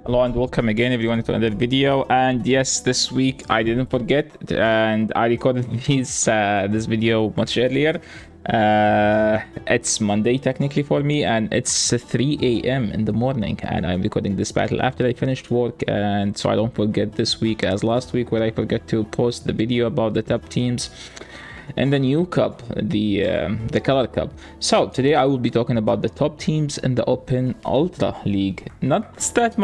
Hello and welcome again everyone to another video. And yes, this week I didn't forget and I recorded this video much earlier. It's Monday technically for me, and it's 3 a.m. in the morning, and I'm recording this battle after I finished work, and so I don't forget this week as last week where I forgot to post the video about the top teams and the new cup, the color cup. So today I will be talking about the top teams in the Open Ultra League. Not that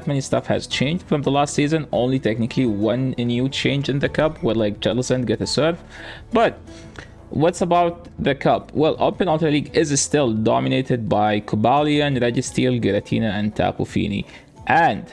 many stuff has changed from the last season. Only technically one new change in the cup, where like Jellicent get a serve. But what's about the cup? Well, Open Ultra League is still dominated by Cobalion, Registeel, Giratina, and Tapu Fini. And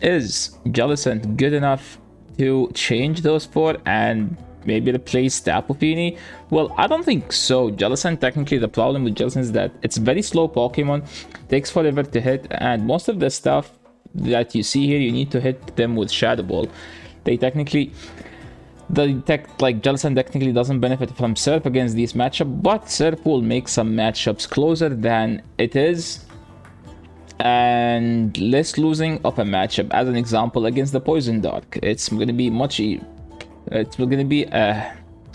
is Jellicent good enough to change those four and maybe replace Tapu Fini? Well, I don't think so. Jellicent, technically the problem with Jellicent is that it's very slow Pokemon, takes forever to hit, and most of the stuff that you see here, you need to hit them with Shadow Ball. Like Jellicent technically doesn't benefit from Surf against these matchups, but Surf will make some matchups closer than it is and less losing of a matchup. As an example, against the Poison Dark, it's going to be it's going to be a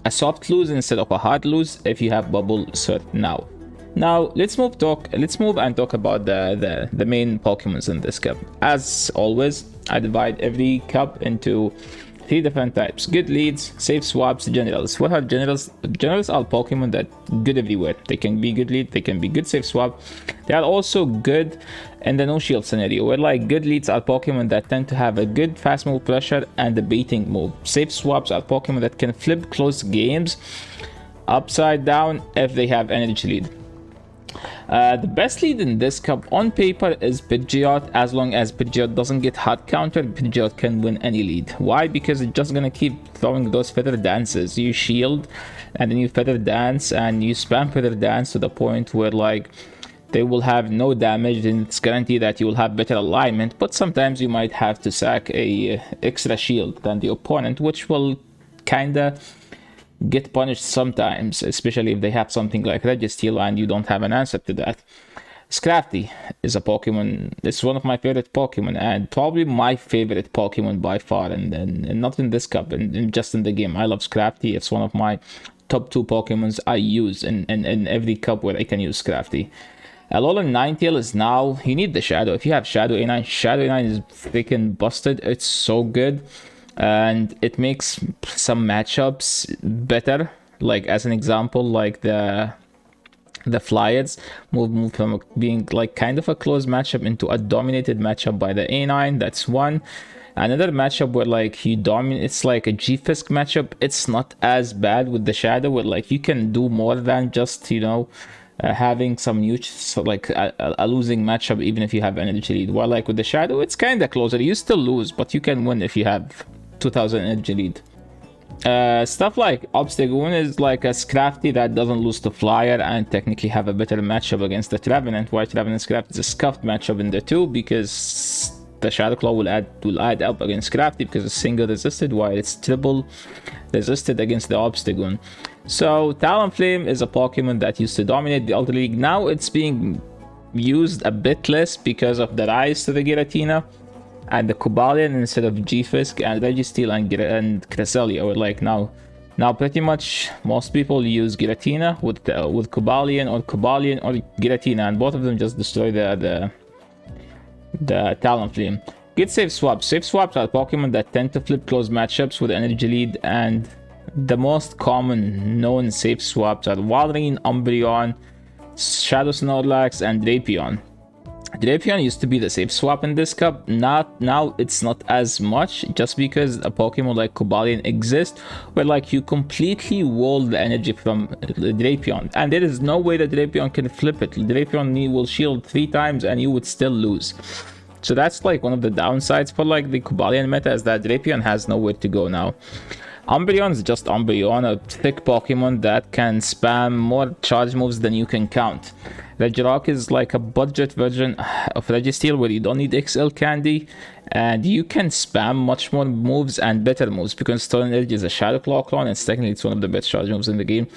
soft lose instead of a hard lose if you have Bubble Surf now. Let's move and talk about the main Pokemons in this cup. As always, I divide every cup into three different types: good leads, safe swaps, generals. What are generals? Generals are Pokemon that good everywhere. They can be good lead, they can be good safe swap. They are also good in the no shield scenario, where like good leads are Pokemon that tend to have a good fast move pressure and a baiting move. Safe swaps are Pokemon that can flip close games upside down if they have energy lead. The best lead in this cup on paper is Pidgeot. As long as Pidgeot doesn't get hard countered, Pidgeot can win any lead. Why? Because it's just gonna keep throwing those feather dances. You shield and then you feather dance and you spam feather dance to the point where like they will have no damage, and it's guaranteed that you will have better alignment, but sometimes you might have to sack a extra shield than the opponent, which will kinda get punished sometimes, especially if they have something like Registeel and you don't have an answer to that. Scrafty is a Pokemon, it's one of my favorite Pokemon, and probably my favorite Pokemon by far, and not in this cup, and just in the game. I love Scrafty. It's one of my top 2 Pokemons I use in every cup where I can use Scrafty. Alolan Ninetale is now, you need the Shadow. If you have Shadow A9, Shadow A9 is freaking busted. It's so good, and it makes some matchups better. Like as an example, like the Flyers move from being like kind of a close matchup into a dominated matchup by the A9. That's one. Another matchup where like you dominate, it's like a G-Fisk matchup. It's not as bad with the Shadow, where like you can do more than just, you know, having some huge, like a losing matchup even if you have energy lead. While like with the Shadow, it's kind of closer. You still lose, but you can win if you have 2000 energy lead. Stuff like Obstagoon is like a Scrafty that doesn't lose to Flyer and technically have a better matchup against the Trevenant. While Trevenant Scrafty is a scuffed matchup in the 2 because the Shadow Claw will add up against Scrafty because it's single resisted, while it's triple resisted against the Obstagoon. So Talonflame is a Pokemon that used to dominate the Ultra League. Now it's being used a bit less because of the rise to the Giratina and the Cobalion instead of G-Fisk and Registeel and Cresselia. Or like now pretty much most people use Giratina with Cobalion or Giratina, and both of them just destroy the Talonflame. Get safe swaps. Safe swaps are Pokemon that tend to flip close matchups with energy lead, and the most common known safe swaps are Walrein, Umbreon, Shadow Snorlax, and Drapion. Drapion used to be the safe swap in this cup. Now it's not as much, just because a Pokemon like Cobalion exists where like you completely wall the energy from Drapion, and there is no way that Drapion can flip it. Drapion will shield 3 times and you would still lose. So that's like one of the downsides for like the Cobalion meta, is that Drapion has nowhere to go now. Umbreon is just Umbreon, a thick Pokemon that can spam more charge moves than you can count. Regirock is like a budget version of Registeel where you don't need XL candy and you can spam much more moves and better moves, because Stolen Edge is a Shadow Claw clone and technically it's one of the best charge moves in the game.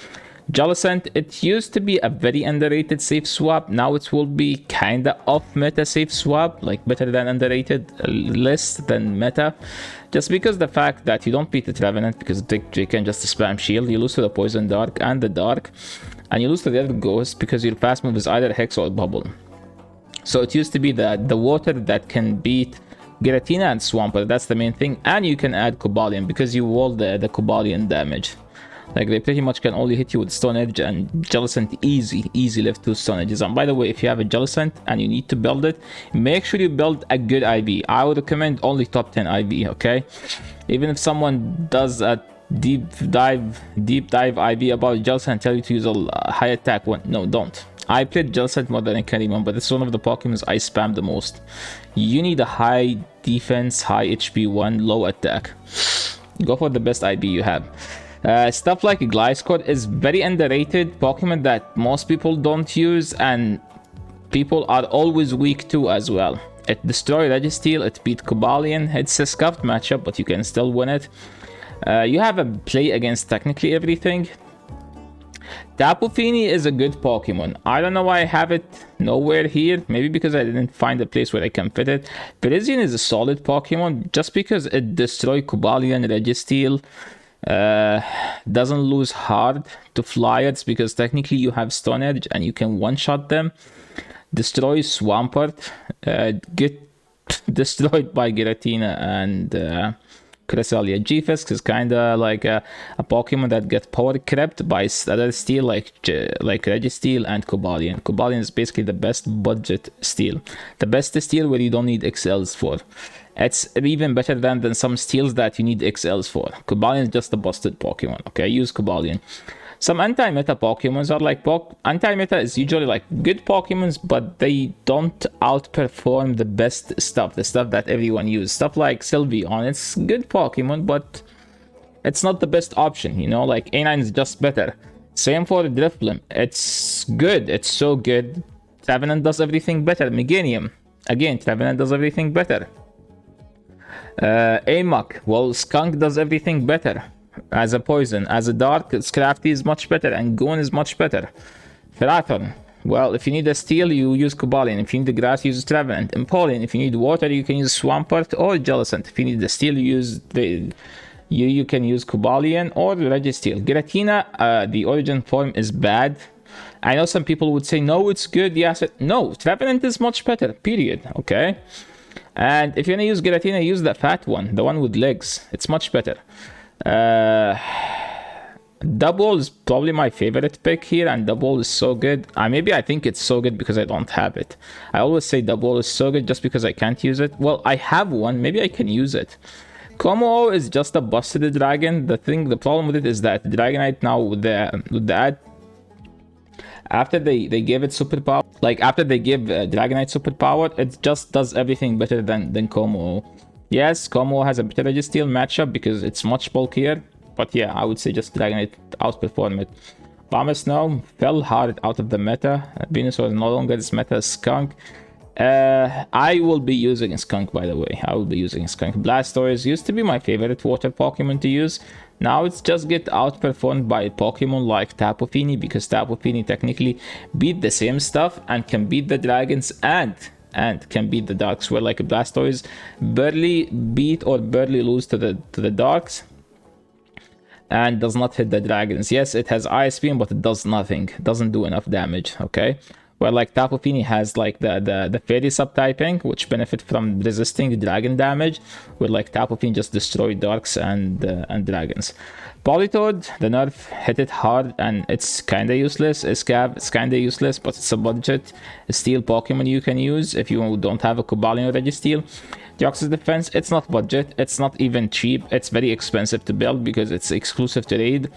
Jellicent, it used to be a very underrated safe swap. Now it will be kinda off meta safe swap, like better than underrated, less than meta. Just because the fact that you don't beat the Trevenant because they can just spam shield, you lose to the Poison Dark and the Dark, and you lose to the other Ghost because your fast move is either Hex or Bubble. So it used to be the water that can beat Giratina and Swampert, that's the main thing, and you can add Cobalion because you wall the Cobalion damage. Like, they pretty much can only hit you with Stone Edge, and Jellicent easy left 2 Stone Edges. And by the way, if you have a Jellicent and you need to build it, make sure you build a good IV. I would recommend only top 10 IV, okay? Even if someone does a deep dive IV about Jellicent and tell you to use a high attack one, no, don't. I played Jellicent more than I can remember. This is one of the Pokemons I spam the most. You need a high defense, high HP one, low attack. Go for the best IB you have. Stuff like Gliscor is very underrated Pokemon that most people don't use, and people are always weak to as well. It destroyed Registeel, it beat Cobalion. It's a scuffed matchup, but you can still win it. You have a play against technically everything. Tapu Fini is a good Pokemon. I don't know why I have it nowhere here. Maybe because I didn't find a place where I can fit it. Parisian is a solid Pokemon just because it destroys Cobalion, Registeel. Doesn't lose hard to Flyers because technically you have Stone Edge and you can one-shot them. Destroys Swampert. Get destroyed by Giratina and Cresselia. G-Fisk is kinda like a Pokemon that gets power crept by other steel like Registeel and Cobalion. Cobalion is basically the best budget steel. The best steel where you don't need XLs for. It's even better than some steals that you need XLs for. Cobalion is just a busted Pokemon, okay? Use Cobalion. Some anti-meta Pokemons are like... Anti-meta is usually like good Pokemons, but they don't outperform the best stuff. The stuff that everyone uses. Stuff like Sylveon, it's good Pokemon, but it's not the best option, you know? Like A9 is just better. Same for Drifblim. It's good. It's so good. Trevenant does everything better. Meganium. Again, Trevenant does everything better. Amok. Well, Skunk does everything better. As a poison. As a dark, Scrafty is much better. And Goon is much better. Ferrothorn. Well, if you need a steel, you use Cobalion. If you need the grass, you use Trevenant. Empoleon. If you need water, you can use Swampert or Jellicent. If you need the steel, you use the... You can use Cobalion or Registeel. Giratina, the origin form is bad. I know some people would say, no, it's good. Yes, no, Trevenant is much better, period, okay? And if you're gonna use Giratina, use the fat one, the one with legs. It's much better. Double is probably my favorite pick here, and Double is so good. Maybe I think it's so good because I don't have it. I always say Double is so good just because I can't use it. Well, I have one, maybe I can use it. Como is just a busted dragon. The problem with it is that Dragonite now with the ad, after they gave it superpower, like after they give Dragonite superpower, it just does everything better than Como. Yes, Como has a better Registeel matchup because it's much bulkier, but yeah, I would say just Dragonite outperform it. Bombasnow fell hard out of the meta. Venusaur is no longer this meta. Skunk. I will be using a Skunk, by the way. I will be using a Skunk. Blastoise used to be my favorite water Pokemon to use. Now it's just get outperformed by Pokemon like Tapu Fini because Tapu Fini technically beat the same stuff and can beat the dragons and can beat the darks, where like Blastoise barely beat or barely lose to the darks and does not hit the dragons. Yes, it has Ice Beam, but it does nothing. It doesn't do enough damage, okay? Where like Tapu Fini has like the fairy subtyping, which benefit from resisting the dragon damage, where like Tapu Fini just destroy darks and dragons. Politoed, the nerf hit it hard and it's kinda useless. Escav, it's kinda useless, but it's a budget steel Pokemon you can use if you don't have a Cobalion or Registeel. Deoxys Defense, it's not budget, it's not even cheap, it's very expensive to build because it's exclusive to raid.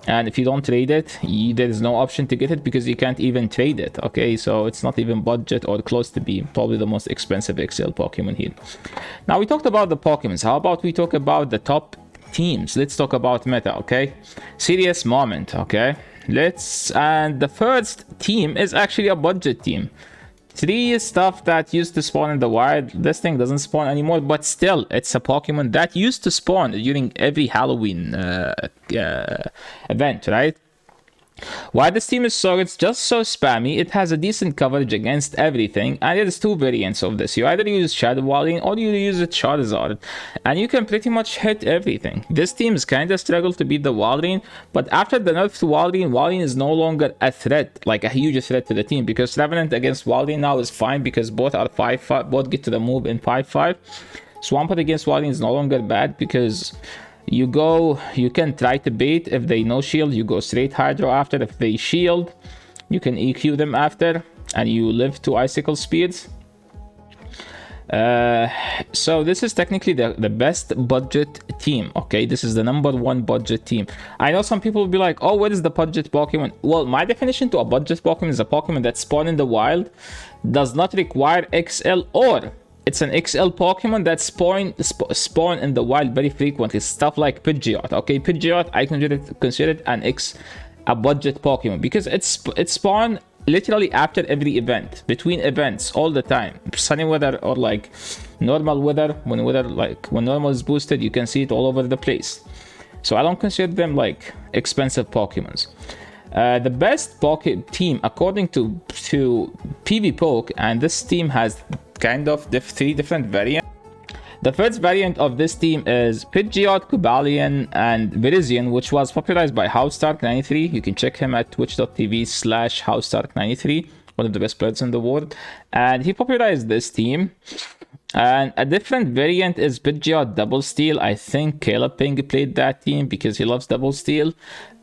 And if you don't trade it, there is no option to get it because you can't even trade it, okay? So it's not even budget or close to be probably the most expensive XL Pokemon here. Now we talked about the Pokemons. How about we talk about the top teams? Let's talk about meta, okay? Serious moment, okay? And the first team is actually a budget team. 3 stuff that used to spawn in the wild. This thing doesn't spawn anymore, but still, it's a Pokemon that used to spawn during every Halloween event, right? Why this team is so, it's just so spammy. It has a decent coverage against everything, and there's two variants of this. You either use Shadow Walling or you use a Charizard, and you can pretty much hit everything. This team's kinda struggled to beat the Walrein, but after the nerf to Walrein, Walrein is no longer a threat, like a huge threat to the team, because Revenant against Walrein now is fine because both are 5-5, both get to the move in 5-5. Swampert against Walrein is no longer bad because you can try to bait. If they no shield, you go straight Hydro after. If they shield, you can EQ them after, and you live to Icicle speeds. So this is technically the best budget team, okay? This is the #1 budget team. I know some people will be like, oh, what is the budget Pokemon? Well, my definition to a budget Pokemon is a Pokemon that spawn in the wild, does not require XL, or it's an XL Pokemon that spawn in the wild very frequently. Stuff like Pidgeot. Okay, Pidgeot, I consider it a budget Pokemon because it's spawn literally after every event, between events, all the time. Sunny weather or like normal weather. When normal is boosted, you can see it all over the place. So I don't consider them like expensive Pokemons. The best team according to PvPoke, and this team has kind of three different variants. The first variant of this team is Pidgeot, Cobalion, and Virizion, which was popularized by HouseStark93. You can check him at twitch.tv/HouseStark93, one of the best players in the world. And he popularized this team. And a different variant is Pidgeot Double Steel. I think Caleb Ping played that team because he loves Double Steel.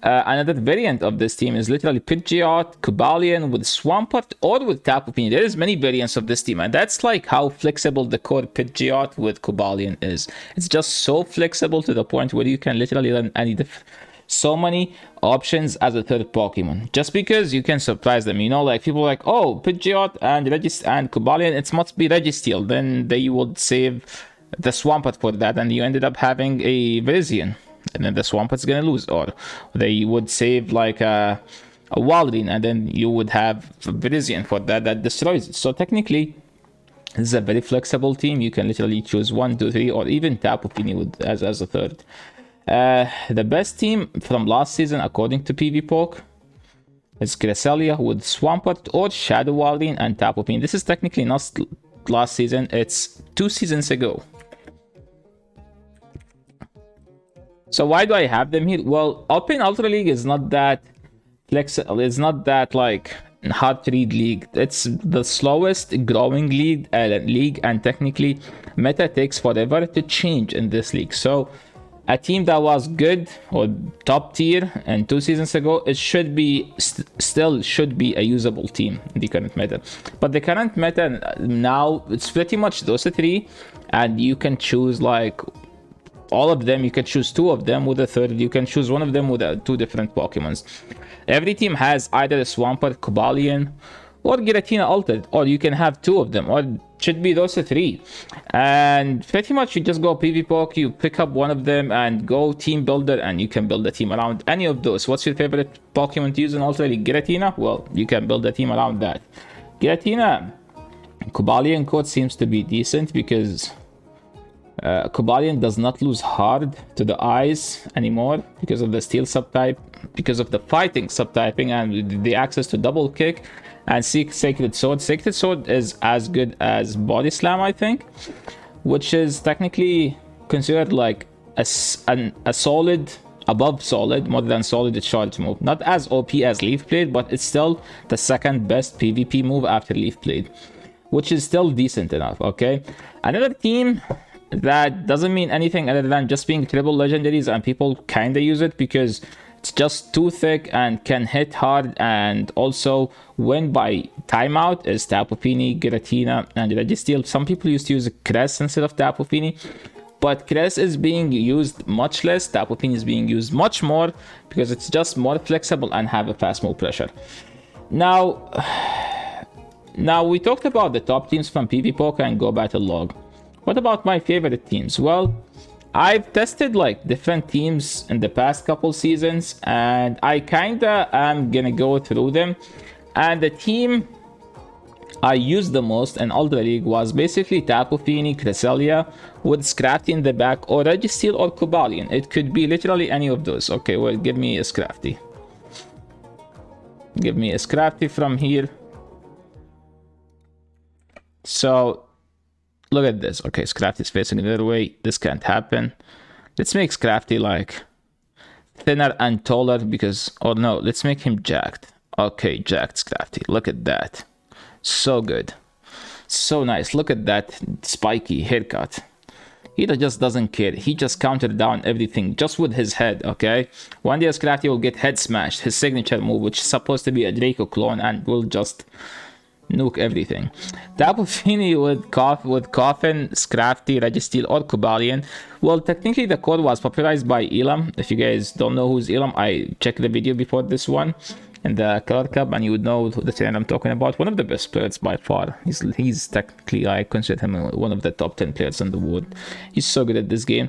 Another variant of this team is literally Pidgeot, Cobalion with Swampert or with Tapu Fini. There is many variants of this team, and that's like how flexible the core Pidgeot with Cobalion is. It's just so flexible to the point where you can literally run so many options as a third Pokemon, just because you can surprise them. You know, like people are like, oh, Pidgeot and Cobalion, it must be Registeel. Then they would save the Swampert for that, and you ended up having a Virizion, and then the Swampert's gonna lose. Or they would save like a Walrein, and then you would have Virizion for that destroys it. So technically, this is a very flexible team. You can literally choose 1, 2, 3, or even Tapu Fini as a third. The best team from last season, according to PvPoke, is Cresselia with Swampert or Shadow Walrein and Tapu Fini. This is technically not last season, it's 2 seasons ago. So why do I have them here? Well, Open Ultra League is not that flexible. It's not that like hard to read league. It's the slowest growing league, and technically meta takes forever to change in this league. So a team that was good or top tier and 2 seasons ago, it should be still should be a usable team in the current meta. But the current meta now, it's pretty much those 3, and you can choose like all of them. You can choose 2 of them with a third. You can choose 1 of them with 2 different Pokemons. Every team has either a Swampert, Cobalion, or Giratina Altered, or you can have 2 of them, or it should be those 3. And pretty much you just go PvPoke, you pick up 1 of them and go team builder, and you can build a team around any of those. What's your favorite Pokemon to use in Ultra League? Giratina? Well, you can build a team around that. Giratina, Cobalion code seems to be decent because Cobalion does not lose hard to the eyes anymore because of the steel subtype, because of the fighting subtyping and the access to double kick and Sacred Sword. Sacred Sword is as good as Body Slam, I think, which is technically considered like a solid, above solid, more than solid charge move. Not as OP as Leaf Blade, but it's still the second best PvP move after Leaf Blade, which is still decent enough, okay? Another team that doesn't mean anything other than just being triple legendaries, and people kinda use it because it's just too thick and can hit hard and also win by timeout, is Tapu Fini, Giratina, and Registeel. Some people used to use Cress instead of Tapu Fini, but Cress is being used much less. Tapu Fini is being used much more because it's just more flexible and have a fast move pressure. Now we talked about the top teams from PvPoke and Go Battle Log. What about my favorite teams? Well, I've tested like different teams in the past couple seasons, and I kinda am gonna go through them. And the team I used the most in Ultra League was basically Tapu Fini, Cresselia with Scrafty in the back, or Registeel or Cobalion. It could be literally any of those. Okay, well, give me a Scrafty. Give me a Scrafty from here. So look at this. Okay, Scrafty is facing the other way. This can't happen. Let's make Scrafty like thinner and taller because, or no, let's make him jacked. Okay, jacked Scrafty. Look at that. So good. So nice. Look at that spiky haircut. He just doesn't care. He just countered down everything just with his head, okay? One day Scrafty will get head smashed, his signature move, which is supposed to be a Draco clone, and will just nuke everything. Tapu Fini with Coffin, Scrafty, Registeel, or Cobalion. Well, technically the code was popularized by Elam. If you guys don't know who's Elam, I checked the video before this one in the Color Cup, and you would know the trainer I'm talking about. One of the best players by far. He's technically, I consider him one of the top 10 players in the world. He's so good at this game,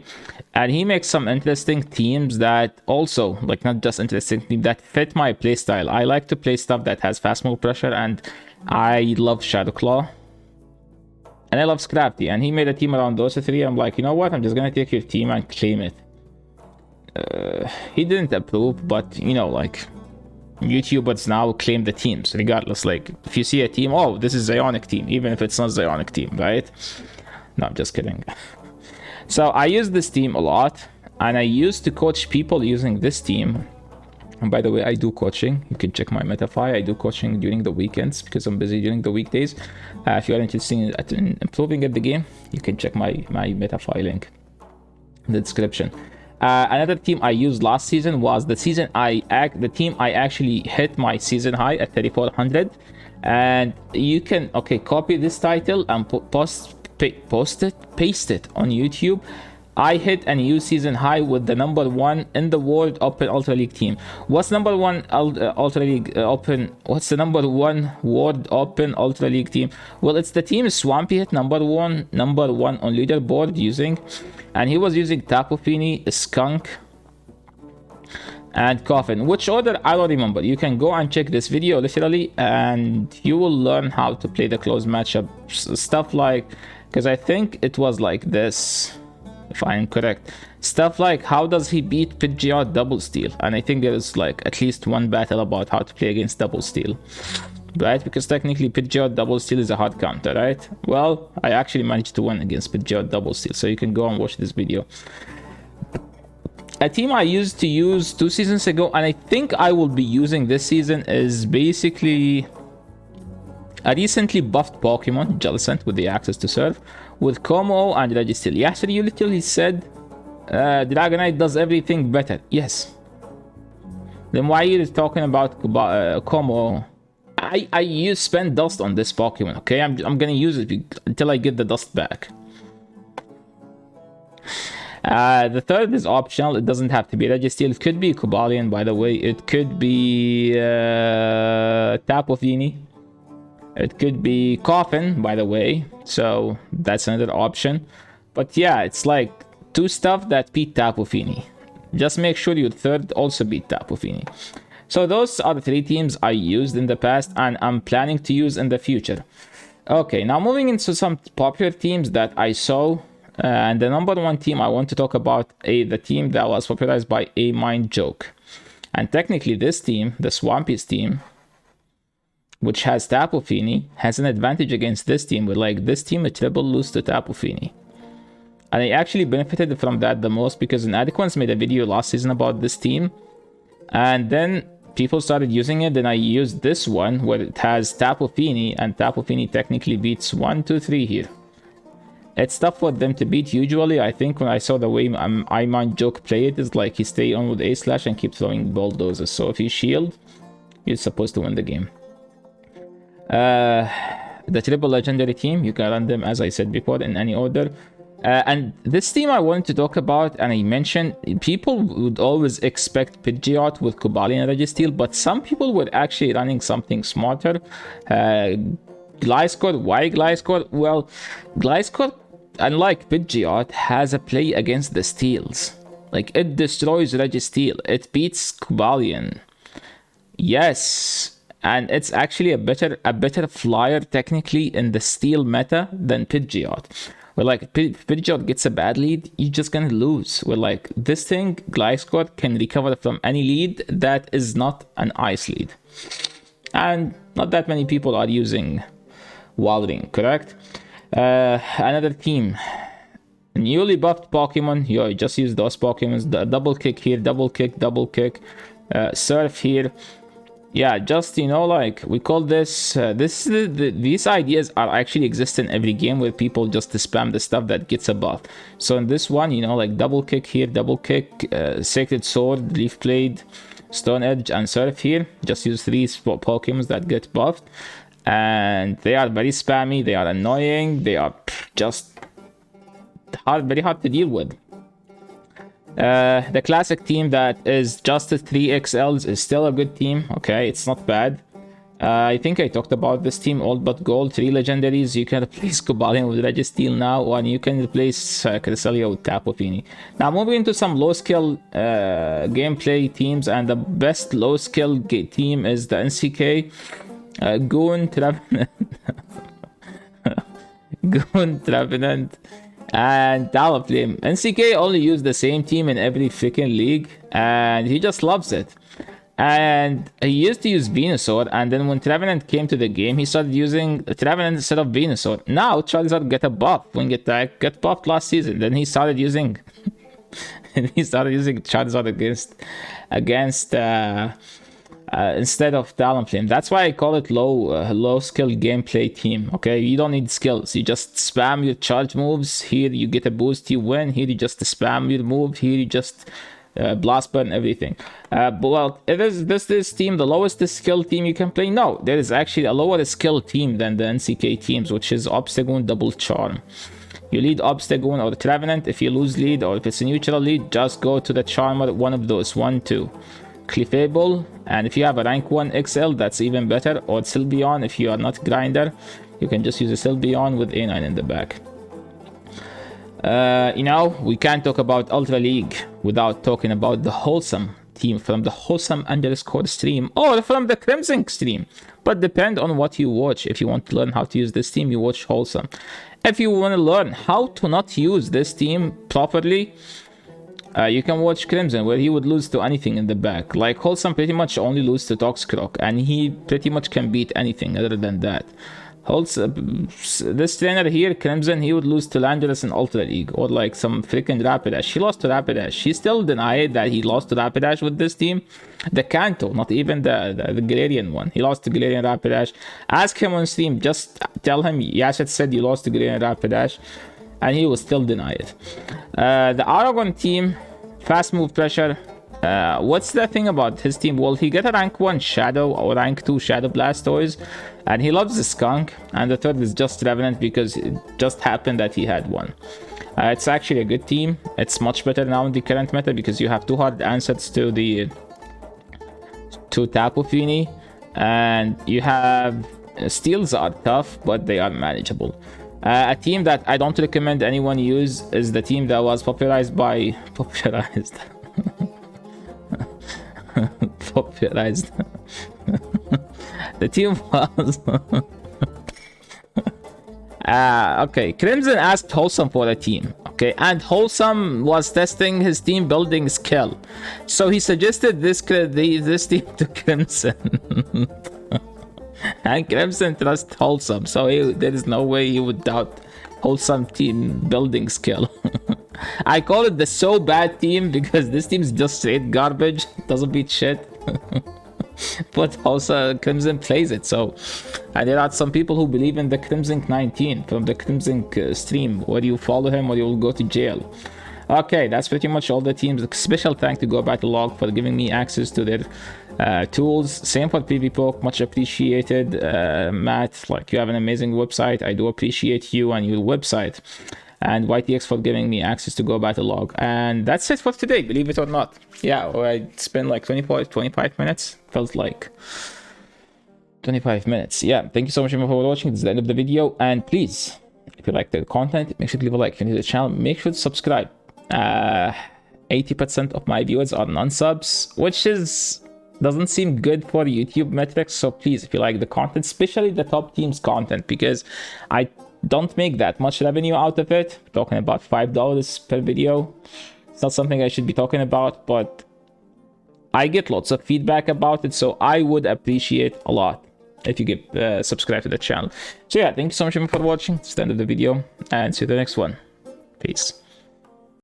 and he makes some interesting teams that also, like, not just interesting teams that fit my playstyle. I like to play stuff that has fast move pressure, and I love Shadow Claw, and I love Scrafty, and he made a team around those three. I'm like, you know what, I'm just gonna take your team and claim it. He didn't approve, but you know, like, YouTubers now claim the teams regardless. Like, if you see a team, oh, this is Zionic team, even if it's not Zionic team, right? No, I'm just kidding. So I use this team a lot, and I used to coach people using this team. And by the way, I do coaching. You can check my Metafy. I do coaching during the weekends because I'm busy during the weekdays. If you are interested in improving at the game, you can check my Metafy link in the description. Another team I used last season was the team I actually hit my season high at 3400, and you can copy this title and paste it on YouTube. I hit a new season high with the #1 in the world Open Ultra League team. What's #1 Ultra League Open? What's the #1 World Open Ultra League team? Well, it's the team Swampy hit number one on leaderboard using, and he was using Tapu Fini, Skunk, and Coffin. Which order, I don't remember. You can go and check this video literally, and you will learn how to play the close matchup stuff, like, because I think it was like this, if I am correct. Stuff like, how does he beat Pidgeot Double Steel? And I think there is like at least one battle about how to play against Double Steel, right? Because technically Pidgeot Double Steel is a hard counter, right? Well, I actually managed to win against Pidgeot Double Steel, so you can go and watch this video. A team I used to use 2 seasons ago, and I think I will be using this season, is basically a recently buffed Pokemon, Jellicent, with the access to serve, with Como and Registeel. Yasser, you literally said Dragonite does everything better. Yes. Then why are you talking about Como? I spend dust on this Pokemon, okay? I'm gonna use it until I get the dust back. The third is optional. It doesn't have to be Registeel. It could be Cobalion, by the way. It could be Tapu Fini. It could be Coffin, by the way. So that's another option. But yeah, it's like 2 stuff that beat Tapu Fini. Just make sure your third also beat Tapu Fini. So those are the 3 teams I used in the past and I'm planning to use in the future. Okay, now moving into some popular teams that I saw. And the #1 team I want to talk about, the team that was popularized by A Mind Joke. And technically this team, the Swampy's team, which has Tapu Fini, has an advantage against this team, with like this team a triple lose to Tapu Fini. And I actually benefited from that the most because Inadequance made a video last season about this team. And then people started using it, then I used this one where it has Tapu Fini, and Tapu Fini technically beats 1, 2, 3 here. It's tough for them to beat usually. I think when I saw the way I Mind Joke play it, is like he stay on with A-Slash and keep throwing bulldozers. So if you shield, you're supposed to win the game. The triple legendary team, you can run them as I said before in any order. And this team I wanted to talk about, and I mentioned, people would always expect Pidgeot with Cobalion and Registeel, but some people were actually running something smarter. Gliscor, why Gliscor? Well, Gliscor, unlike Pidgeot, has a play against the steals. Like, it destroys Registeel, it beats Cobalion. Yes, and it's actually a better flyer technically in the steel meta than Pidgeot. Where like Pidgeot gets a bad lead, you're just gonna lose. Where like this thing, Gliscor can recover from any lead that is not an ice lead. and not that many people are using Wilding, correct? Another team, newly buffed Pokemon. You just use those Pokemons. The double kick here, double kick, surf here. Yeah, just, you know, like, we call this these ideas are actually exist in every game where people just spam the stuff that gets a buff. So in this one, you know, like double kick here, double kick, sacred sword, leaf blade, stone edge, and surf here. Just use 3 Pokemons that get buffed, and they are very spammy, they are annoying, they are just very hard to deal with. The classic team that is just 3XLs is still a good team. Okay, it's not bad. I think I talked about this team, old but gold, 3 legendaries. You can replace Cobalion with Registeel now, and you can replace Cresselia with Tapu Fini. Now moving into some low skill gameplay teams, and the best low skill team is the NCK. Goon, Trevenant, Goon, Trevenant, and Talonflame. NCK only used the same team in every freaking league, and he just loves it. And he used to use Venusaur, and then when Trevenant came to the game, he started using Trevenant instead of Venusaur. Now Charizard get a buff when get buffed last season. Then he started using Charizard against instead of Talonflame. That's why I call it low skill gameplay team. Okay, you don't need skills, you just spam your charge moves. Here you get a boost, you win. Here you just spam your move. Here you just blast burn everything. Well, this team the lowest skill team you can play? No, there is actually a lower skill team than the NCK teams, which is Obstagoon Double Charm. You lead Obstagoon or Trevenant. If you lose lead, or if it's a neutral lead, just go to the Charmer, one of those, 1, 2. Clefable, and if you have a rank 1 XL, that's even better. Or Sylveon, if you are not grinder, you can just use a Sylveon with A9 in the back. You know, we can't talk about Ultra League without talking about the Wholesome team from the Wholesome _ stream, or from the Crimson stream, but depend on what you watch. If you want to learn how to use this team, you watch Wholesome. If you want to learn how to not use this team properly, you can watch Crimson, where he would lose to anything in the back. Like, Wholesome pretty much only lose to Toxicroak, and he pretty much can beat anything other than that. This trainer here, Crimson, he would lose to Landorus in Ultra League, or like some freaking Rapidash. He lost to Rapidash. He still denied that he lost to Rapidash with this team. The Kanto, not even the Galarian one. He lost to Galarian Rapidash. Ask him on stream, just tell him Yashet said you lost to Galarian Rapidash, and he will still deny it. The Aragon team, fast move pressure. What's the thing about his team? Well, he got a rank 1 Shadow or rank 2 Shadow Blastoise, and he loves the Skunk, and the third is just Revenant because it just happened that he had one. It's actually a good team. It's much better now in the current meta because you have 2 hard answers to Tapu Fini, and you have steals are tough, but they are manageable. A team that I don't recommend anyone use is the team that was popularized. The team was okay. Crimson asked Wholesome for a team, okay, and Wholesome was testing his team building skill, so he suggested this team to Crimson. And Crimson trusts Wholesome, so there is no way he would doubt Wholesome team building skill. I call it the so bad team because this team is just straight garbage, doesn't beat shit. But also Crimson plays it, so. And there are some people who believe in the Crimson 19 from the Crimson stream, where you follow him or you will go to jail. Okay, that's pretty much all the teams. A special thank to Go Battle Log for giving me access to their tools. Same for PvPoke, much appreciated. Matt, like, you have an amazing website. I do appreciate you and your website. And YTX for giving me access to Go Battle Log. And that's it for today, believe it or not. Yeah, I spent like 25 minutes. Felt like 25 minutes. Yeah, thank you so much for watching. This is the end of the video. And please, if you like the content, make sure to leave a like. If you're new to the channel, make sure to subscribe. 80% of my viewers are non-subs, which doesn't seem good for YouTube metrics. So please, if you like the content, especially the top teams content, because I don't make that much revenue out of it. We're talking about $5 per video. It's not something I should be talking about, but I get lots of feedback about it, so I would appreciate a lot if you get subscribe to the channel. So yeah, thank you so much for watching. It's the end of the video, and see you in the next one. Peace.